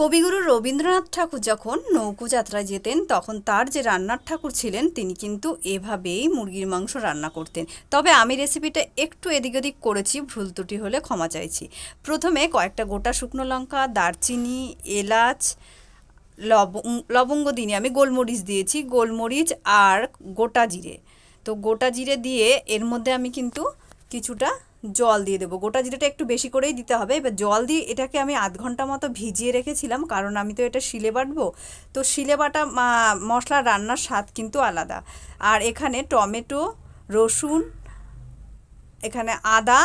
কবিগুরু রবীন্দ্রনাথ ঠাকুর যখন নৌকোযাত্রায় যেতেন তখন তার যে রান্নার ঠাকুর ছিলেন তিনি কিন্তু এভাবেই মুরগির মাংস রান্না করতেন। তবে আমি রেসিপিটা একটু এদিক ওদিক করেছি, ভুল ত্রুটি হলে ক্ষমা চাইছি। প্রথমে কয়েকটা গোটা শুকনো লঙ্কা, দারচিনি, এলাচ, লবঙ্গ দিনে আমি গোলমরিচ দিয়েছি, গোলমরিচ আর গোটা জিরে। তো গোটা জিরে দিয়ে এর মধ্যে আমি কিন্তু কিছুটা জল দিয়ে দেবো। গোটা জিরেটা একটু বেশি করেই দিতে হবে। এবার জল দিয়ে এটাকে আমি আধ ঘন্টা মতো ভিজিয়ে রেখেছিলাম, কারণ আমি তো এটা শিলে বাটবো। তো শিলে বাটা মশলা রান্নার স্বাদ কিন্তু আলাদা। আর এখানে টমেটো, রসুন, এখানে আদা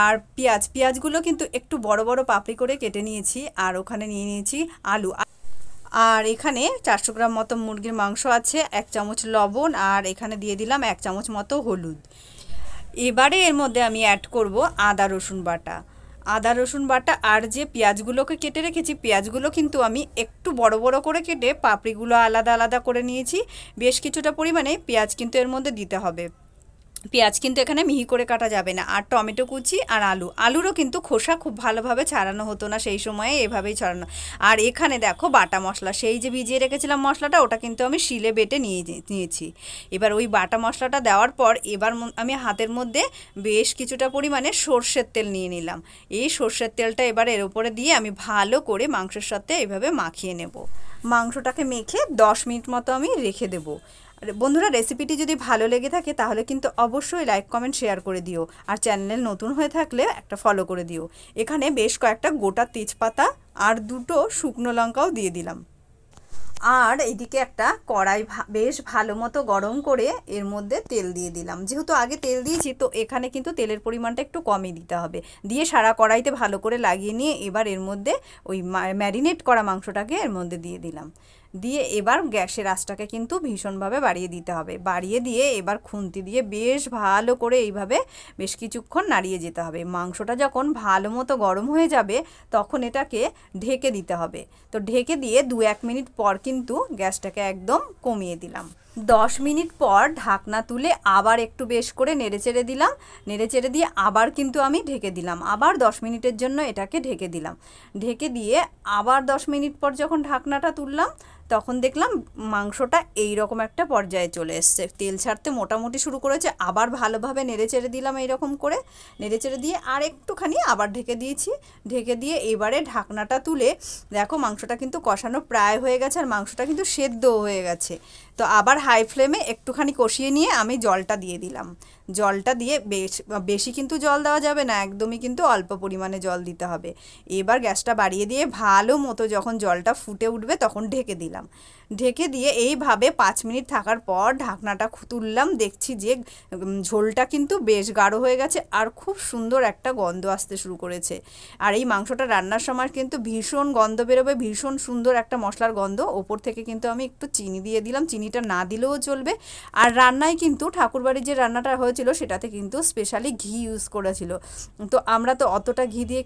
আর পেঁয়াজগুলো কিন্তু একটু বড় বড় পাপড়ি করে কেটে নিয়েছি। আর ওখানে নিয়ে নিয়েছি আলু। আর এখানে 400 গ্রাম মতো মুরগির মাংস আছে, 1 চামচ লবণ, আর এখানে দিয়ে দিলাম 1 চামচ মতো হলুদ। এবারে এর মধ্যে আমি অ্যাড করব আদা রসুন বাটা। আর যে পেঁয়াজগুলোকে কেটে রেখেছি, পেঁয়াজগুলো কিন্তু আমি একটু বড় বড় করে কেটে পাপড়িগুলো আলাদা আলাদা করে নিয়েছি। বেশ কিছুটা পরিমাণে পেঁয়াজ কিন্তু এর মধ্যে দিতে হবে। পেঁয়াজ কিন্তু এখানে মিহি করে কাটা যাবে না। আর টমেটো কুচি আর আলুরও কিন্তু খোসা খুব ভালোভাবে ছাড়ানো হতো না সেই সময়ে, এভাবেই ছাড়ানো। আর এখানে দেখো বাটা মশলা, সেই যে ভিজিয়ে রেখেছিলাম মশলাটা, ওটা কিন্তু আমি শিলে বেটে নিয়েছি। এবার ওই বাটা মশলাটা দেওয়ার পর এবার আমি হাতের মধ্যে বেশ কিছুটা পরিমাণে সর্ষের তেল নিয়ে নিলাম। এই সর্ষের তেলটা এবার এর উপরে দিয়ে আমি ভালো করে মাংসের সাথে এভাবে মাখিয়ে নেব। মাংসটাকে মেখে 10 মিনিট মতো আমি রেখে দেবো। বন্ধুরা, রেসিপিটি যদি ভালো লেগে থাকে তাহলে কিন্তু অবশ্যই লাইক, কমেন্ট, শেয়ার করে দিও। আর চ্যানেল নতুন হয়ে থাকলে একটা ফলো করে দিও। এখানে বেশ কয়েকটা গোটা তেজপাতা আর 2টো শুকনো লঙ্কাও দিয়ে দিলাম। আর এইদিকে একটা কড়াই বেশ ভালো মতো গরম করে এর মধ্যে তেল দিয়ে দিলাম। যেহেতু আগে তেল দিয়েছি, তো এখানে কিন্তু তেলের পরিমাণটা একটু কমই দিতে হবে। দিয়ে সারা কড়াইতে ভালো করে লাগিয়ে নিয়ে এবার এর মধ্যে ওই ম্যারিনেট করা মাংসটাকে এর মধ্যে দিয়ে দিলাম। দিয়ে এবার গ্যাসের আঁচটাকে কিন্তু ভীষণভাবে বাড়িয়ে দিতে হবে। বাড়িয়ে দিয়ে এবার খুন্তি দিয়ে বেশ ভালো করে এইভাবে বেশ কিছুক্ষণ নাড়িয়ে যেতে হবে। মাংসটা যখন ভালো মতো গরম হয়ে যাবে তখন এটাকে ঢেকে দিতে হবে। তো ঢেকে দিয়ে 2-1 মিনিট পর কিন্তু গ্যাসটাকে একদম কমিয়ে দিলাম। 10 মিনিট পর ঢাকনা তুলে আবার একটু বেশ করে নেড়েচেড়ে দিলাম। নেড়েচেড়ে দিয়ে আবার কিন্তু আমি ঢেকে দিলাম। আবার 10 মিনিটের জন্য এটাকে ঢেকে দিলাম। ঢেকে দিয়ে আবার 10 মিনিট পর যখন ঢাকনাটা তুললাম তখন দেখলাম মাংসটা এই রকম একটা পর্যায়ে চলে এসছে, তেল ছাড়তে মোটামুটি শুরু করেছে। আবার ভালোভাবে নেড়েচেড়ে দিলাম এইরকম করে। নেড়েচেড়ে দিয়ে আর একটুখানি আবার ঢেকে দিয়েছি। ঢেকে দিয়ে এবারে ঢাকনাটা তুলে দেখো মাংসটা কিন্তু কষানো প্রায় হয়ে গেছে, আর মাংসটা কিন্তু সেদ্ধও হয়ে গেছে। তো আবার হাই ফ্লেমে একটুখানি কষিয়ে নিয়ে আমি জলটা দিয়ে দিলাম। জলটা দিয়ে বেশি কিন্তু জল দেওয়া যাবে না, একদমই কিন্তু অল্প পরিমাণে জল দিতে হবে। এবার গ্যাসটা বাড়িয়ে দিয়ে ভালো মতো যখন জলটা ফুটে উঠবে তখন ঢেকে দিলাম। ঢেকে দিয়ে এইভাবে 5 মিনিট থাকার পর ঢাকনাটা তুললাম, দেখছি যে ঝোলটা কিন্তু বেশ গাঢ় হয়ে গেছে আর খুব সুন্দর একটা গন্ধ আসতে শুরু করেছে। আর এই মাংসটা রান্নার সময় কিন্তু ভীষণ গন্ধ বেরোবে, ভীষণ সুন্দর একটা মশলার গন্ধ। ওপর থেকে কিন্তু আমি একটু চিনি দিয়ে দিলাম, চিনিটা না দিলেও চলবে। আর রান্নায় কিন্তু ঠাকুরবাড়ির যে রান্নাটা হয়েছিল সেটাতে কিন্তু স্পেশালি ঘি ইউজ করেছিল। তো আমরা তো অতটা ঘি দিয়ে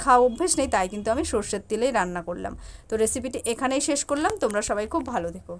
খাওয়া অভ্যেস নেই, তাই কিন্তু আমি সর্ষের তেলেই রান্না করলাম। তো রেসিপিটি এখানেই শেষ করলাম। তোমরা সবাই খুব ভালো থেকো।